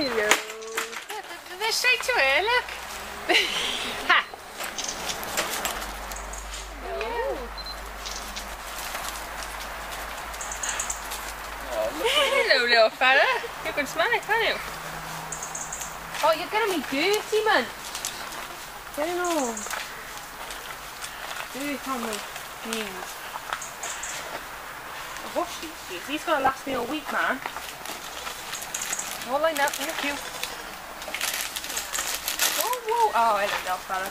Hello. They're straight to her, look. Ha. Hello, little fella. You can smell it, can't you? Oh, you're gonna be dirty, man. Get it all. Dirt on my jeans. I'll wash these jeans. These gonna last me all week, man. All lined up, thank you. Oh, whoa. Oh, hello, little fella.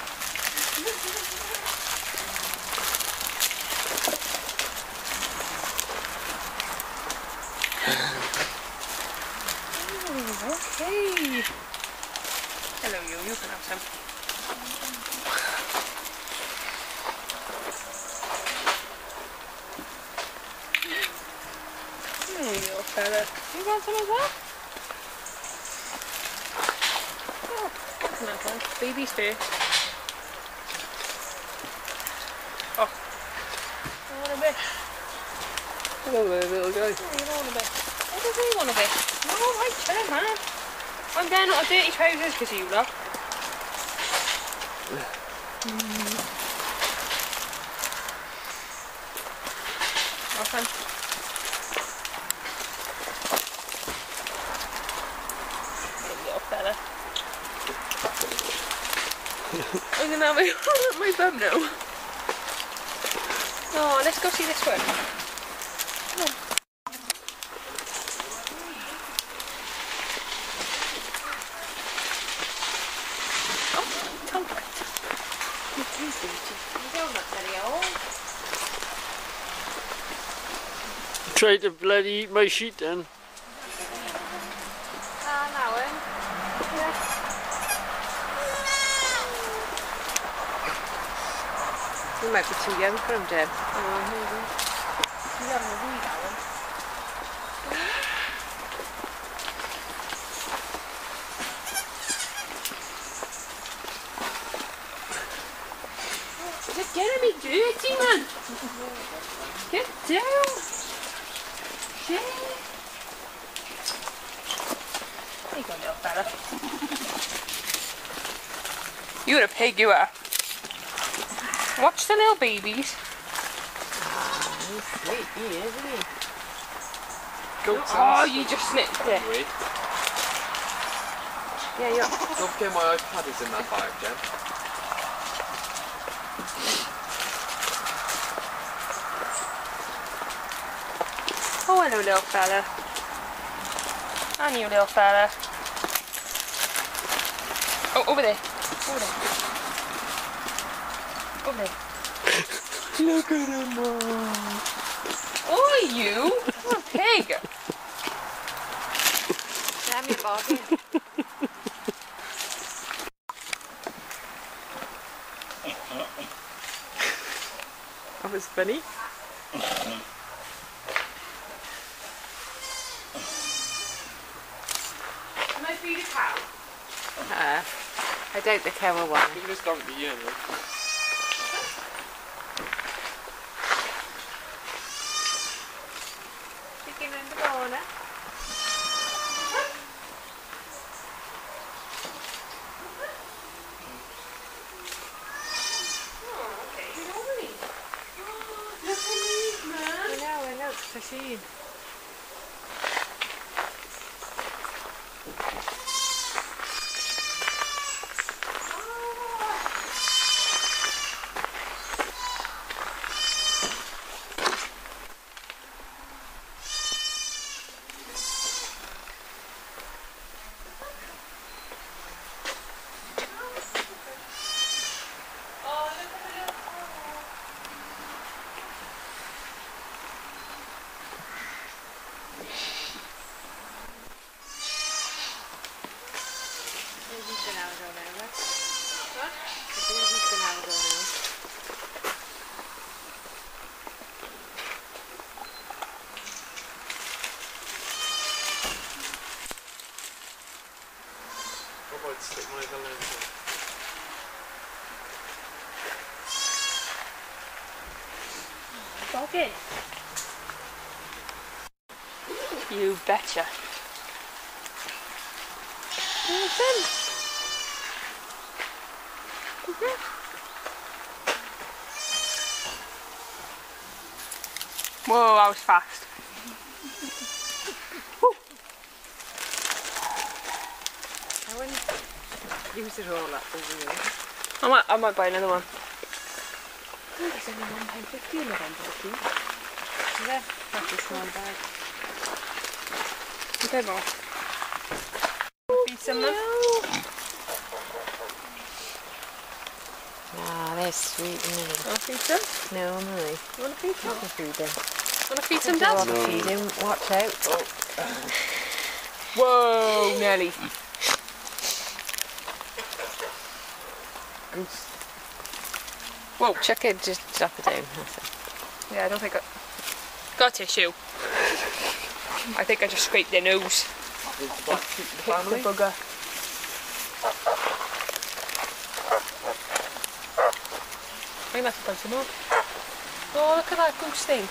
Okay. Hello, you can have some. There you go, fella. You want some as well? Oh, that's not fun. Baby's first. Oh. You want a bit? Hello there, little guy. Oh, you want a bit? What does he want a bit? No, right, chill him, man. I'm down out of dirty trousers because of you lot. Awesome. Good little fella. I'm gonna have my bum now. Oh, let's go see this one. Come on. Try to bloody eat my sheet then. Now then. You might be too young for him, Deb. Oh, maybe. He's having a wee, that one. You're getting me dirty, man. Get down. Shit. There you go, little fella. You're a pig, you are. Watch the little babies. He's sleepy, isn't he? Oh, you just snipped it. Yeah, yeah. Don't forget my iPad is in that bag, Jen. Oh, hello, little fella. And you, little fella. Oh, over there. Over there. Over there. Look at him, Mom. Oh, you! You're a pig. Damn you, Bobby. That was funny. Can I feed a cow? I doubt the cow will want. You can just donkey in, look. Chicken in the corner. I know, it's a shame. I might stick my other lens in. Dog in. You betcha. Listen. Whoa, that was fast. I wouldn't use it all up over you. I might buy another one. There's only £1.50 in the vendor, is there? That's a small bag. Okay, more. Feed some them. Ah, they're sweet, Millie. Want to feed some? No, Millie. You want to feed some? Not to feed them. Want to feed some, Dad? Not to feed him. Watch out. Whoa, Nelly. Goose. Whoa. Chuck it, just drop it down. That's it. Yeah, I don't think I... Got a tissue. I think I just scraped their nose. Family? The bugger. I'm gonna have to buy some more. Oh, look at that goose thing.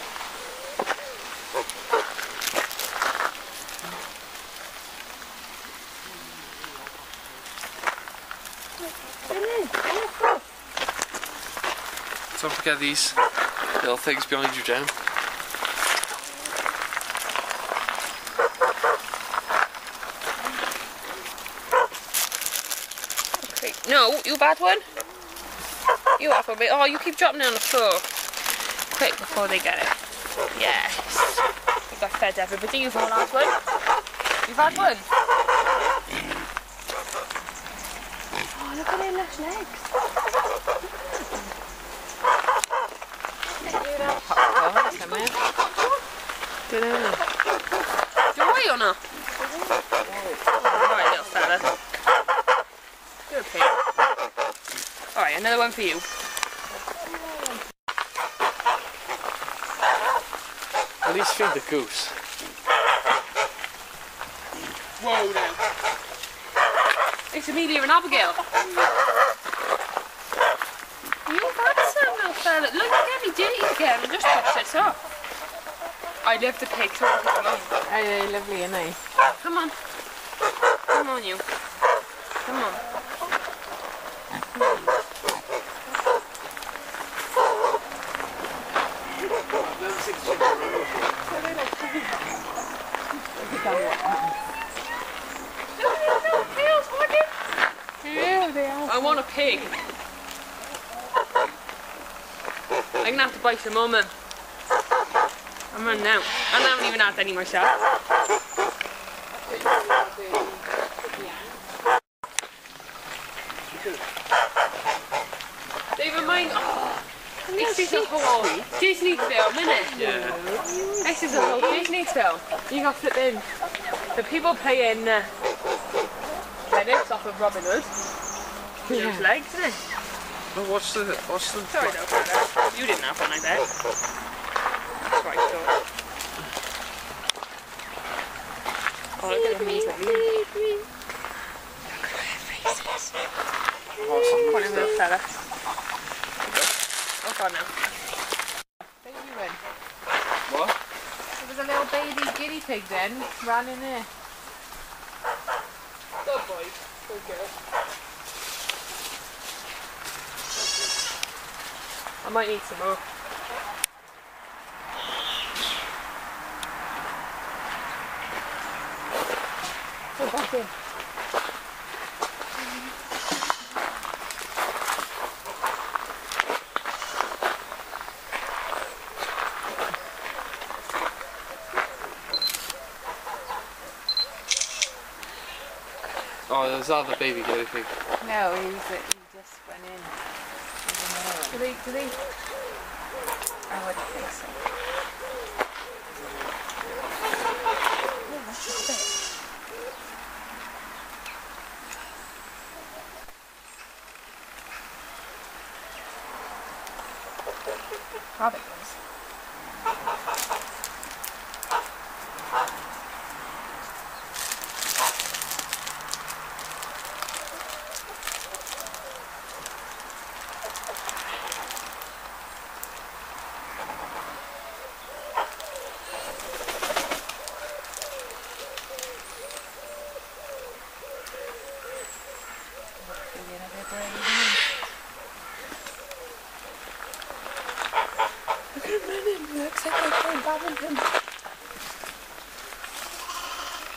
Don't forget these little things behind you, Jen. Okay. No, you bad one. You off a bit. Oh, you keep dropping it on the floor. Quick before they get it. Yes. You've got fed everybody. You've all had one. You've had one. Oh, look at their lush legs. Oh, somewhere. Dunno. Do I or not? Alright, little fella. You're a pig. Alright, another one for you. At least feed the goose. Whoa, now. It's Amelia and Abigail. You've had some, little fella. Look, get me dirty again and just touch this up. I love the pig, so I'll come on. Oh, they're lovely, aren't they? Come on. Come on, you. Come on. I want a pig. I'm gonna have to buy some more, man. I'm running out. And I haven't even had any myself. They remind. Oh, this is a whole Disney film, isn't it? Yeah. This is a whole Disney film. You got flip in. The people playing tennis off of Robin Hood. Yeah. Those legs, isn't it? But what's the Sorry, though, fella. You didn't have one like that. That's right, though. Oh, look at them knees. Look at their faces. Come on, little fella. Oh, God, now. Baby one. What? There was a little baby guinea pig then, ran in there. Good boy. Good girl. I might need some more. Go back in. Oh, there's other baby guinea pig. No, he just went in. Do they? I wouldn't think so. Oh, that's a bit. Rabbit ones.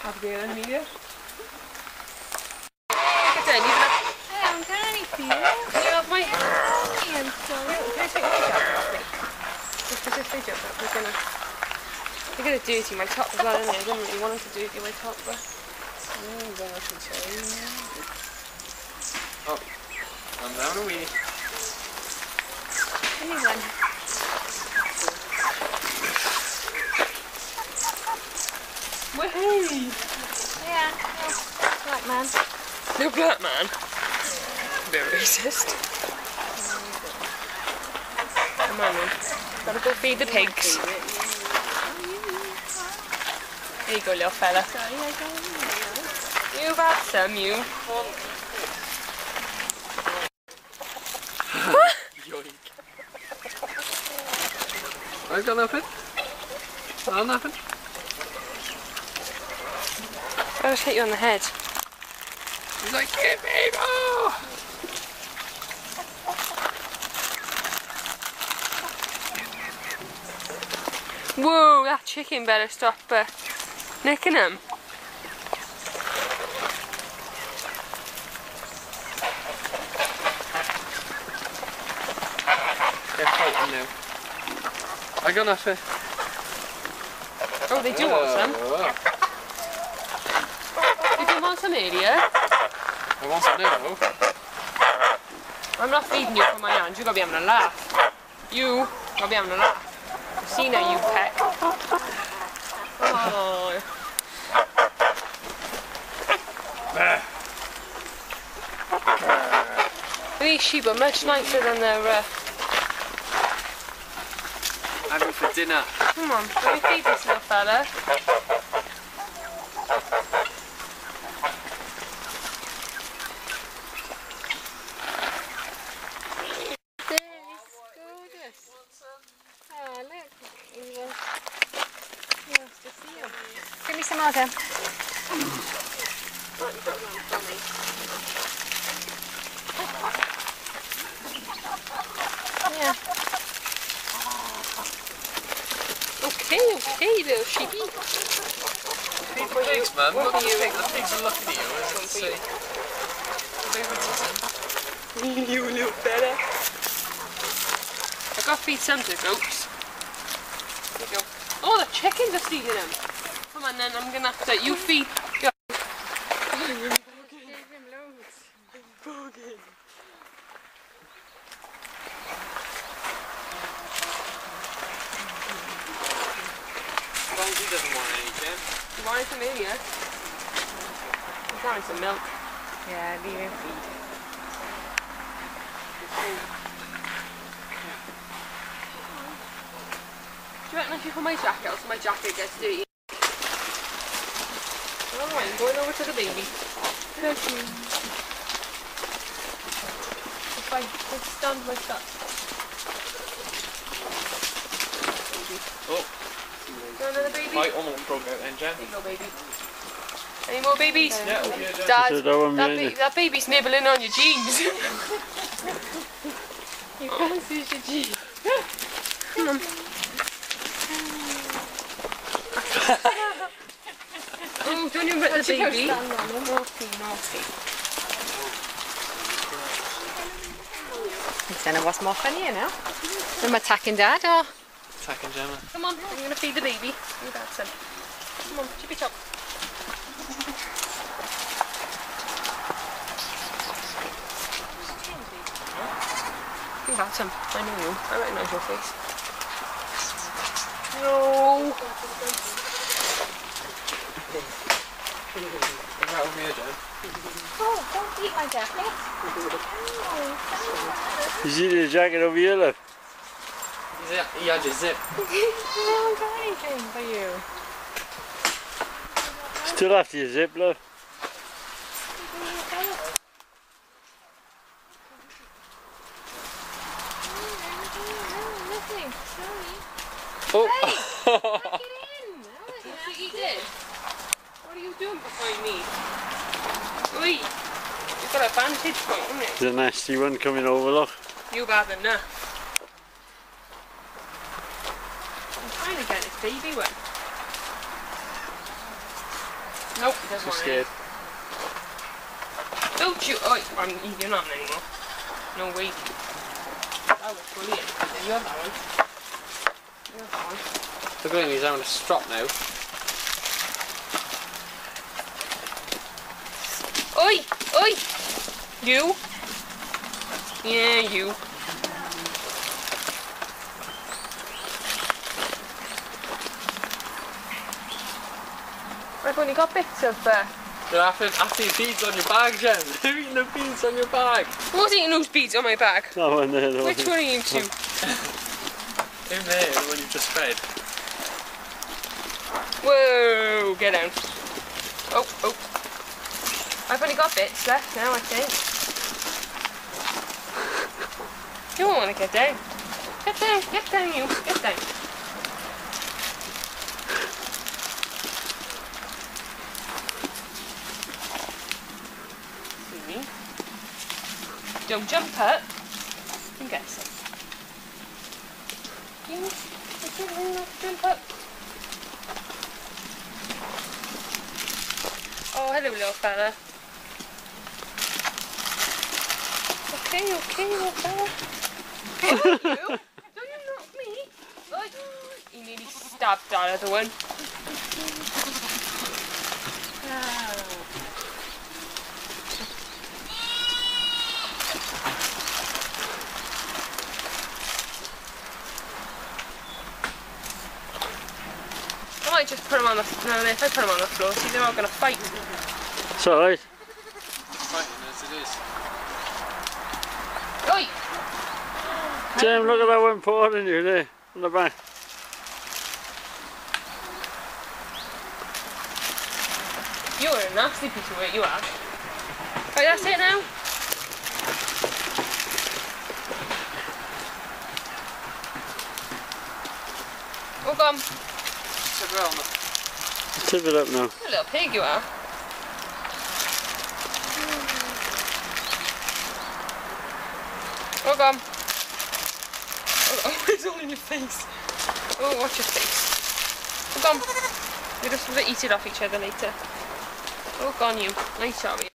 Abigail and Amelia. Look at that, Hey, I'm tiny for you. you have my... I'm sorry. Can I take my jacket off me? Just because they jump up, they're gonna dirty my top as well, isn't it? I don't really want them to dirty my top, but... Oh, I'm down a wee. Anyone? Wahey! Yeah. Right, man. No black man. Bit racist. Come on then. Gotta go feed the pigs. There you go, little fella. You've had some, you. Yoink. I've got nothing. I've nothing. I'll just hit you on the head. He's like, give me more! Whoa, that chicken better stop nicking him. They're fighting now. I got nothing. Oh, they do want some. You do want some, Amelia? I want some now. I'm not feeding you from my hands. You gotta be having a laugh. You gotta be having a laugh. I've seen how you peck. Oh. These sheep are much nicer than their. Having for dinner. Come on, let me feed this little fella. Oh, look. He wants to see you. Give me some more, then. Yeah. Okay, little sheepy. Feed the pigs, man. Look at the pigs are looking at you. As I say. You little fella. I gotta feed some to the goats. There you go. Oh, the chickens are stealing them. Come on then, I'm gonna have to. You feed. Go. He doesn't want any, Jen. You want some Amelia? He's having some milk. Yeah, leave him feed. Do you reckon I should put my jacket on so my jacket gets dirty? Alright, I'm going over to the baby. If I just stand my stuff. Oh. Do you want another baby? I almost broke out then, Jen. There you go, baby. Any more babies? Yeah, oh yeah, Jen. Dad, that baby's nibbling on your jeans. You can't see your jeans. Come on. Oh, don't you rip the baby. Naughty, naughty. I don't know what's more funny, you know? Am I attacking Dad or? Attacking Gemma. Come on, I'm gonna feed the baby. You got some. Come on, chippy chop. You got some. I know you. I recognise your face. No. Right over here, Jen. Oh, don't eat my jacket. You see the jacket over here, look? He had your zip. I don't got anything for you. Still after your zip, look. Nothing. Sorry. Oh! Get in. What you did? What are you doing behind me? Oi! You've got a vantage point, haven't you? There's a nasty one coming over, look. You've had enough. I'm trying to get this baby one. Nope, he doesn't I'm want scared. any. Don't you? Oh, you're not anymore. No way. That was brilliant. Yeah, you have that one. You have that one. Look at him, he's having a strop now. Oi! Oi! You? Yeah, you. I've only got bits of You're after beads on your bag, Jen. They're eating the beads on your bag. Who's eating those beads on my bag? That one there, the Which one are you two? In there, the one you've just fed. Whoa! Get down. Oh, oh. I've only got bits left now, I think. You won't want to get down. Get down, you. Get down. See me? Don't jump up. You get some. You jump up. Oh, hello, little fella. Okay, little fella. Oh, you? Don't you knock me? Oh, he nearly stabbed that other one. I might just put them on the floor. No, if I put them on the floor, see, they're all going to fight. It's alright. Fighting as it is. Oi! Jim, look at that one poured in you there, on the back. You are a nasty piece of work, you are. Right, that's it now. Oh, gone. Sit around them. Tip it up now. You a little pig, you are. Oh, gone. Oh, it's all in your face. Oh, watch your face. Oh, gone. You're just going to eat it off each other later. Oh, gone you. Nice job.